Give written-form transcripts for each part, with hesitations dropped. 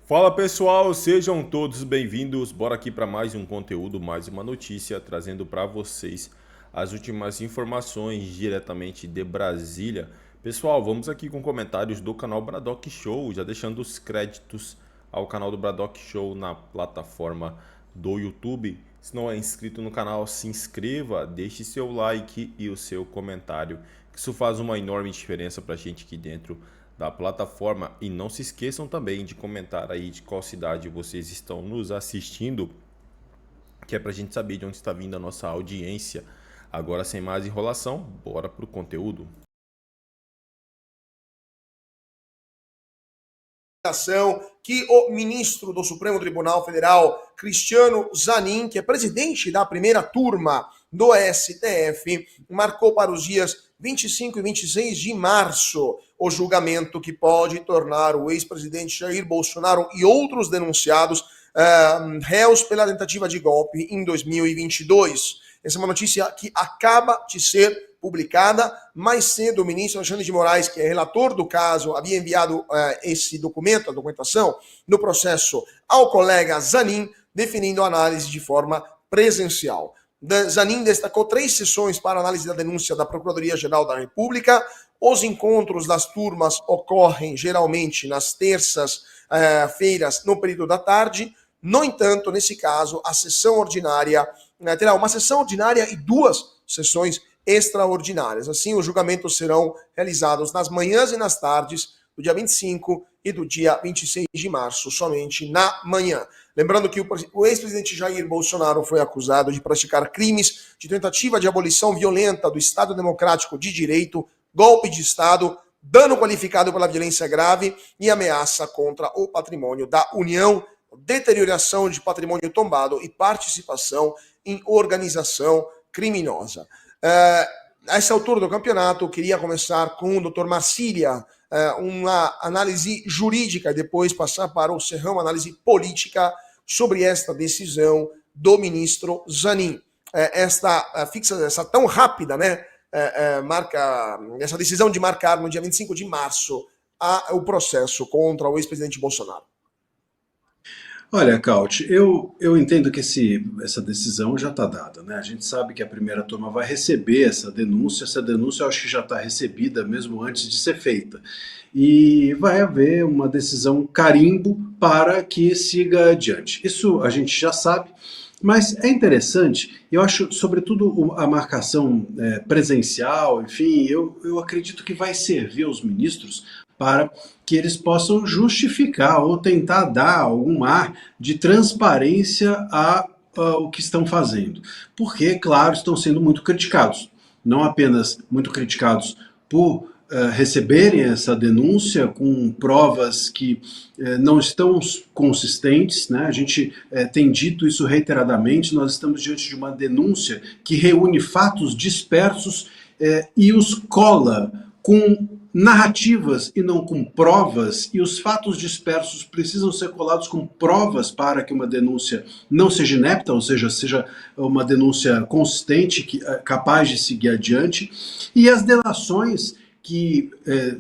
Fala pessoal, sejam todos bem-vindos. Bora aqui para mais um conteúdo, mais uma notícia, trazendo para vocês as últimas informações diretamente de Brasília. Pessoal, vamos aqui com comentários do canal Bradock Show, já deixando os créditos ao canal do Bradock Show na plataforma do YouTube. Se não é inscrito no canal, se inscreva, deixe seu like e o seu comentário, que isso faz uma enorme diferença para a gente aqui dentro da plataforma. E não se esqueçam também de comentar aí de qual cidade vocês estão nos assistindo, que é para a gente saber de onde está vindo a nossa audiência. Agora, sem mais enrolação, bora pro conteúdo. Que o ministro do Supremo Tribunal Federal, Cristiano Zanin, que é presidente da primeira turma do STF, marcou para os dias 25 e 26 de março o julgamento que pode tornar o ex-presidente Jair Bolsonaro e outros denunciados réus pela tentativa de golpe em 2022. Essa é uma notícia que acaba de ser publicada. Mais cedo, o ministro Alexandre de Moraes, que é relator do caso, havia enviado esse documento, a documentação, no processo ao colega Zanin, definindo a análise de forma presencial. Zanin destacou 3 sessões para análise da denúncia da Procuradoria-Geral da República. Os encontros das turmas ocorrem geralmente nas terças-feiras, no período da tarde. No entanto, nesse caso, a sessão ordinária terá uma sessão ordinária e 2 sessões extraordinárias. Assim, os julgamentos serão realizados nas manhãs e nas tardes do dia 25 e do dia 26 de março, somente na manhã. Lembrando que o ex-presidente Jair Bolsonaro foi acusado de praticar crimes de tentativa de abolição violenta do Estado Democrático de Direito, golpe de Estado, dano qualificado pela violência grave e ameaça contra o patrimônio da União, deterioração de patrimônio tombado e participação em organização criminosa. A essa altura do campeonato, eu queria começar com o Dr. Marcília, uma análise jurídica, e depois passar para o Serrão, uma análise política sobre esta decisão do ministro Zanin. Essa tão rápida, né? Essa decisão de marcar no dia 25 de março o processo contra o ex-presidente Bolsonaro. Olha, Caute, eu entendo que essa decisão já está dada, né? A gente sabe que a primeira turma vai receber essa denúncia eu acho que já está recebida mesmo antes de ser feita. E vai haver uma decisão carimbo para que siga adiante. Isso a gente já sabe, mas é interessante, eu acho, sobretudo a marcação presencial, enfim, eu acredito que vai servir aos ministros para que eles possam justificar ou tentar dar algum ar de transparência ao que estão fazendo. Porque, claro, estão sendo muito criticados. Não apenas muito criticados por receberem essa denúncia com provas que não estão consistentes, né? A gente tem dito isso reiteradamente, nós estamos diante de uma denúncia que reúne fatos dispersos e os cola com narrativas e não com provas, e os fatos dispersos precisam ser colados com provas para que uma denúncia não seja inepta, ou seja uma denúncia consistente, capaz de seguir adiante, e as delações que,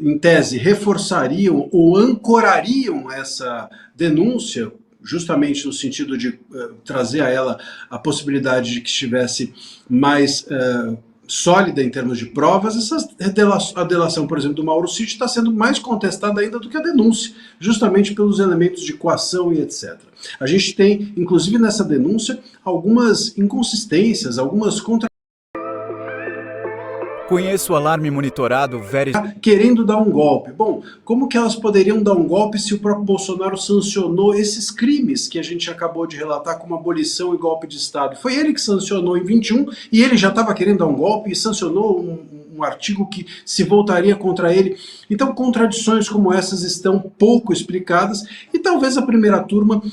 em tese, reforçariam ou ancorariam essa denúncia, justamente no sentido de trazer a ela a possibilidade de que estivesse mais sólida em termos de provas. A delação, por exemplo, do Mauro Cid está sendo mais contestada ainda do que a denúncia, justamente pelos elementos de coação e etc. A gente tem, inclusive nessa denúncia, algumas inconsistências, algumas Conheço o alarme monitorado querendo dar um golpe. Bom, como que elas poderiam dar um golpe se o próprio Bolsonaro sancionou esses crimes que a gente acabou de relatar como abolição e golpe de Estado? Foi ele que sancionou em 21 e ele já estava querendo dar um golpe e sancionou um artigo que se voltaria contra ele. Então, contradições como essas estão pouco explicadas e talvez a primeira turma,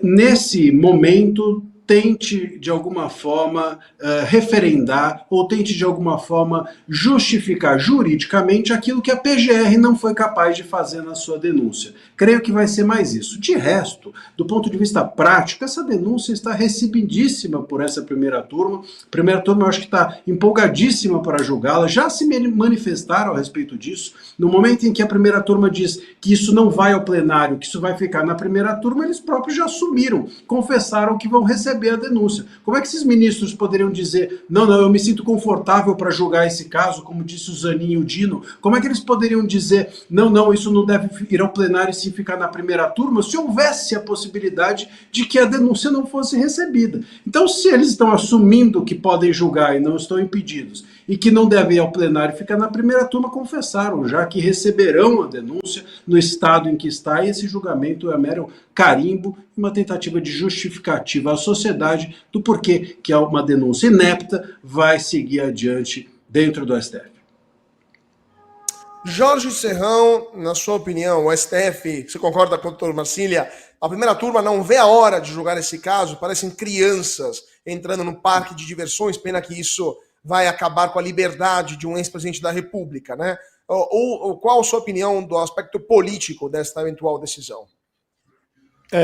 nesse momento, tente, de alguma forma, referendar ou tente, de alguma forma, justificar juridicamente aquilo que a PGR não foi capaz de fazer na sua denúncia. Creio que vai ser mais isso. De resto, do ponto de vista prático, essa denúncia está recebidíssima por essa primeira turma. A primeira turma, eu acho que está empolgadíssima para julgá-la. Já se manifestaram a respeito disso. No momento em que a primeira turma diz que isso não vai ao plenário, que isso vai ficar na primeira turma, eles próprios já assumiram, confessaram que vão receber a denúncia. Como é que esses ministros poderiam dizer, não, eu me sinto confortável para julgar esse caso, como disse o Zanin e o Dino? Como é que eles poderiam dizer, não, isso não deve ir ao plenário e sim ficar na primeira turma, se houvesse a possibilidade de que a denúncia não fosse recebida? Então, se eles estão assumindo que podem julgar e não estão impedidos, e que não devem ir ao plenário e ficar na primeira turma, confessaram, já que receberão a denúncia no estado em que está, e esse julgamento é mero carimbo, uma tentativa de justificativa à sociedade do porquê que uma denúncia inepta vai seguir adiante dentro do STF. Jorge Serrão, na sua opinião, o STF, você concorda com o doutor Marcília? A primeira turma não vê a hora de julgar esse caso, parecem crianças entrando no parque de diversões, pena que isso vai acabar com a liberdade de um ex-presidente da República, né? Qual a sua opinião do aspecto político desta eventual decisão?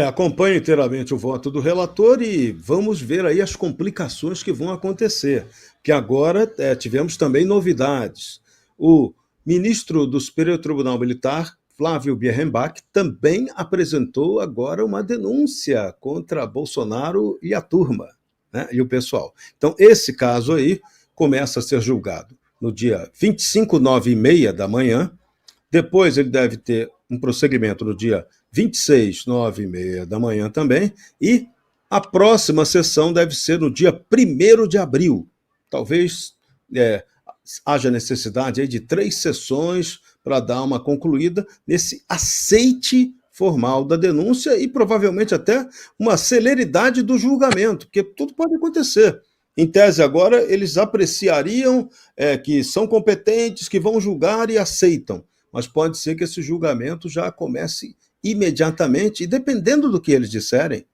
Acompanho inteiramente o voto do relator e vamos ver aí as complicações que vão acontecer, que agora tivemos também novidades. O ministro do Superior Tribunal Militar, Flávio Bierrenbach, também apresentou agora uma denúncia contra Bolsonaro e a turma, né, e o pessoal. Então, esse caso aí começa a ser julgado no dia 25, 9h30 da manhã, depois ele deve ter um prosseguimento no dia 26, 9h30 da manhã também, e a próxima sessão deve ser no dia 1º de abril. Talvez haja necessidade aí de 3 sessões para dar uma concluída nesse aceite formal da denúncia e provavelmente até uma celeridade do julgamento, porque tudo pode acontecer. Em tese, agora, eles apreciariam que são competentes, que vão julgar e aceitam, mas pode ser que esse julgamento já comece imediatamente, e dependendo do que eles disserem,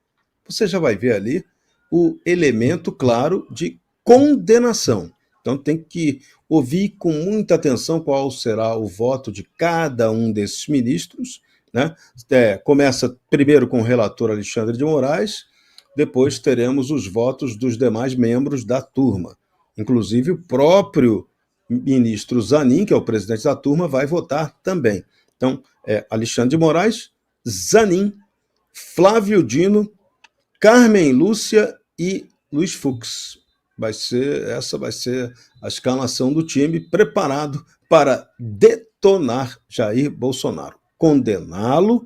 você já vai ver ali o elemento claro de condenação. Então tem que ouvir com muita atenção qual será o voto de cada um desses ministros, né? Começa primeiro com o relator Alexandre de Moraes, depois teremos os votos dos demais membros da turma. Inclusive o próprio ministro Zanin, que é o presidente da turma, vai votar também. Então, Alexandre de Moraes, Zanin, Flávio Dino, Carmen Lúcia e Luiz Fux. Essa vai ser a escalação do time preparado para detonar Jair Bolsonaro, condená-lo,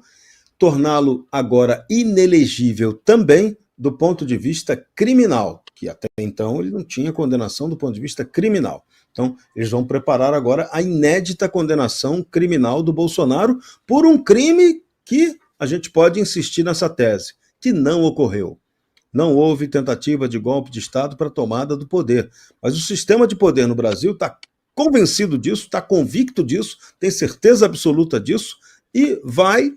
torná-lo agora inelegível também do ponto de vista criminal, que até então ele não tinha condenação do ponto de vista criminal. Então, eles vão preparar agora a inédita condenação criminal do Bolsonaro por um crime que a gente pode insistir nessa tese, que não ocorreu. Não houve tentativa de golpe de Estado para a tomada do poder. Mas o sistema de poder no Brasil está convencido disso, está convicto disso, tem certeza absoluta disso e vai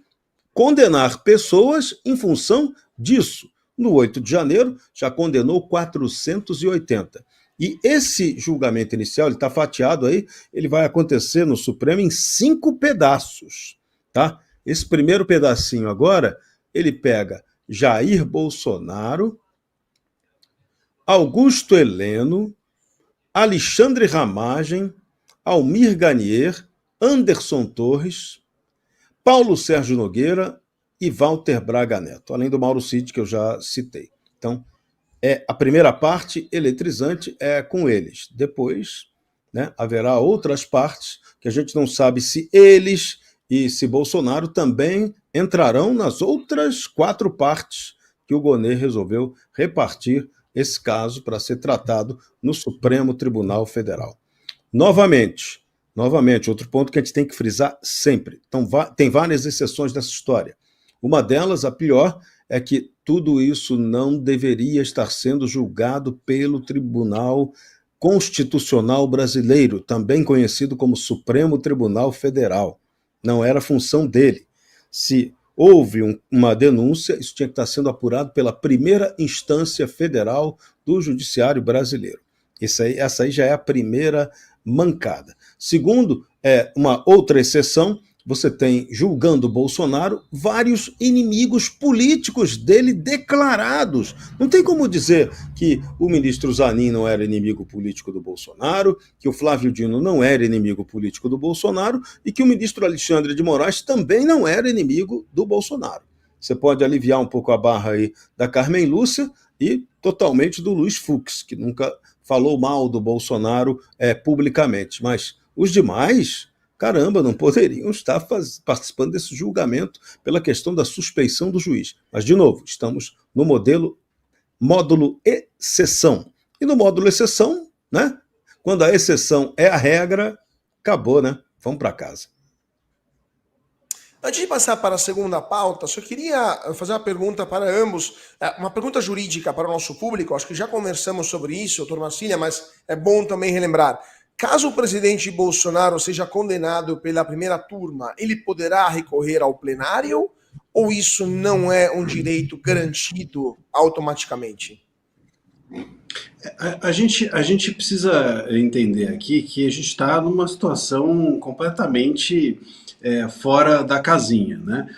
condenar pessoas em função disso. No 8 de janeiro, já condenou 480. E esse julgamento inicial, ele está fatiado aí, ele vai acontecer no Supremo em 5 pedaços. Tá? Esse primeiro pedacinho agora, ele pega Jair Bolsonaro, Augusto Heleno, Alexandre Ramagem, Almir Garnier, Anderson Torres, Paulo Sérgio Nogueira e Walter Braga Neto, além do Mauro Cid, que eu já citei. Então, a primeira parte eletrizante é com eles. Depois, né, haverá outras partes que a gente não sabe se eles e se Bolsonaro também entrarão nas outras 4 partes que o Gonê resolveu repartir esse caso para ser tratado no Supremo Tribunal Federal. Novamente, outro ponto que a gente tem que frisar sempre. Então, tem várias exceções dessa história. Uma delas, a pior, é que tudo isso não deveria estar sendo julgado pelo Tribunal Constitucional Brasileiro, também conhecido como Supremo Tribunal Federal. Não era função dele. Se houve uma denúncia, isso tinha que estar sendo apurado pela primeira instância federal do Judiciário brasileiro. Essa aí já é a primeira mancada. Segundo, uma outra exceção, você tem, julgando Bolsonaro, vários inimigos políticos dele declarados. Não tem como dizer que o ministro Zanin não era inimigo político do Bolsonaro, que o Flávio Dino não era inimigo político do Bolsonaro e que o ministro Alexandre de Moraes também não era inimigo do Bolsonaro. Você pode aliviar um pouco a barra aí da Carmen Lúcia e totalmente do Luiz Fux, que nunca falou mal do Bolsonaro publicamente. Mas os demais, caramba, não poderiam estar participando desse julgamento pela questão da suspeição do juiz. Mas, de novo, estamos no módulo exceção. E no módulo exceção, né? Quando a exceção é a regra, acabou, né? Vamos para casa. Antes de passar para a segunda pauta, só queria fazer uma pergunta para ambos, uma pergunta jurídica para o nosso público. Acho que já conversamos sobre isso, doutor Marcília, mas é bom também relembrar. Caso o presidente Bolsonaro seja condenado pela primeira turma, ele poderá recorrer ao plenário ou isso não é um direito garantido automaticamente? A gente precisa entender aqui que a gente está numa situação completamente fora da casinha, né?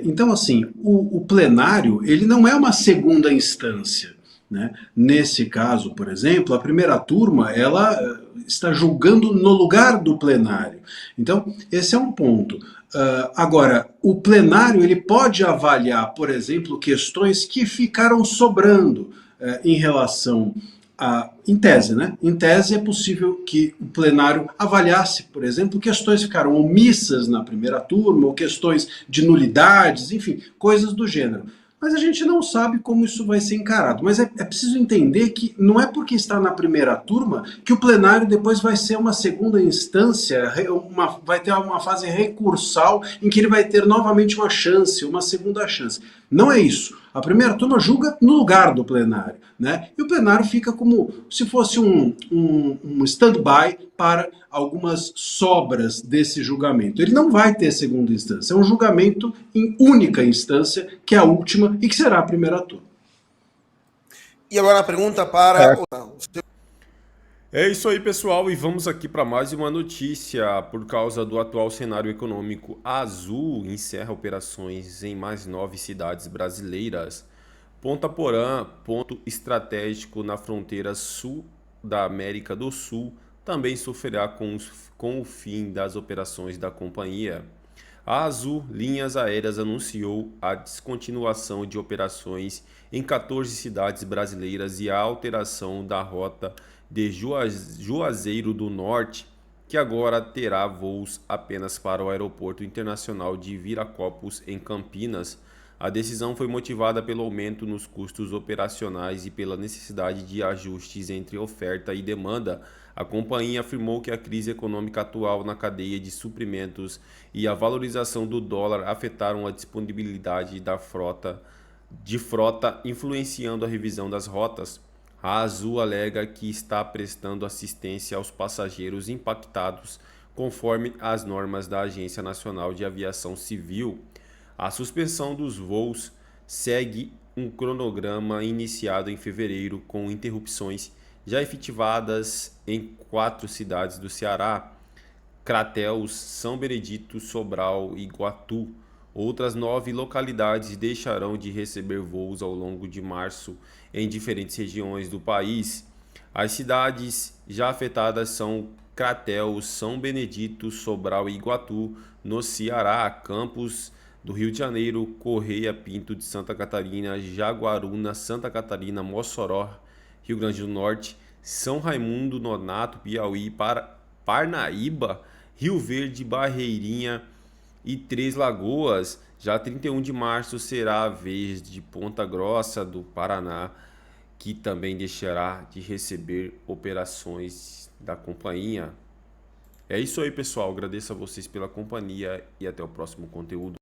Então, assim, o plenário ele não é uma segunda instância, né? Nesse caso, por exemplo, a primeira turma ela está julgando no lugar do plenário. Então, esse é um ponto. Agora, o plenário ele pode avaliar, por exemplo, questões que ficaram sobrando em relação em tese, né? Em tese é possível que o plenário avaliasse, por exemplo, questões que ficaram omissas na primeira turma, ou questões de nulidades, enfim, coisas do gênero. Mas a gente não sabe como isso vai ser encarado. Mas é preciso entender que não é porque está na primeira turma que o plenário depois vai ser uma segunda instância, vai ter uma fase recursal em que ele vai ter novamente uma chance, uma segunda chance. Não é isso. A primeira turma julga no lugar do plenário, né? E o plenário fica como se fosse um stand-by para algumas sobras desse julgamento. Ele não vai ter segunda instância, é um julgamento em única instância, que é a última e que será a primeira turma. E agora a pergunta para... É isso aí, pessoal, e vamos aqui para mais uma notícia. Por causa do atual cenário econômico, a Azul encerra operações em mais 9 cidades brasileiras. Ponta Porã, ponto estratégico na fronteira sul da América do Sul, também sofrerá com o fim das operações da companhia. A Azul Linhas Aéreas anunciou a descontinuação de operações em 14 cidades brasileiras e a alteração da rota de Juazeiro do Norte, que agora terá voos apenas para o Aeroporto Internacional de Viracopos, em Campinas. A decisão foi motivada pelo aumento nos custos operacionais e pela necessidade de ajustes entre oferta e demanda. A companhia afirmou que a crise econômica atual na cadeia de suprimentos e a valorização do dólar afetaram a disponibilidade da frota, influenciando a revisão das rotas. A Azul alega que está prestando assistência aos passageiros impactados conforme as normas da Agência Nacional de Aviação Civil. A suspensão dos voos segue um cronograma iniciado em fevereiro, com interrupções já efetivadas em 4 cidades do Ceará: Crateús, São Benedito, Sobral e Iguatu. Outras 9 localidades deixarão de receber voos ao longo de março em diferentes regiões do país. As cidades já afetadas são Crateús, São Benedito, Sobral e Iguatu, no Ceará, Campos do Rio de Janeiro, Correia Pinto de Santa Catarina, Jaguaruna, Santa Catarina, Mossoró, Rio Grande do Norte, São Raimundo Nonato, Piauí, Parnaíba, Rio Verde, Barreirinha e Três Lagoas. Já 31 de março será a vez de Ponta Grossa do Paraná, que também deixará de receber operações da companhia. É isso aí, pessoal. Agradeço a vocês pela companhia e até o próximo conteúdo.